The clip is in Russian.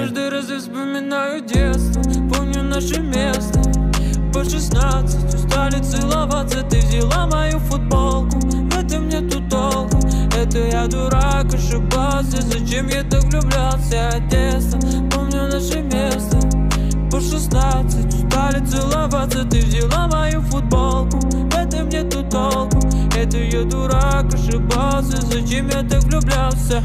Каждый раз я вспоминаю детство, помню наше место. По 16 устали целоваться, ты взяла мою футболку. В этом нету толку, это я дурак, ошибался. Зачем я так влюблялся от детства? Помню наше место. По 16 устали целоваться, ты взяла мою футболку. В этом нету толку, это я дурак, ошибался. Зачем я так влюблялся?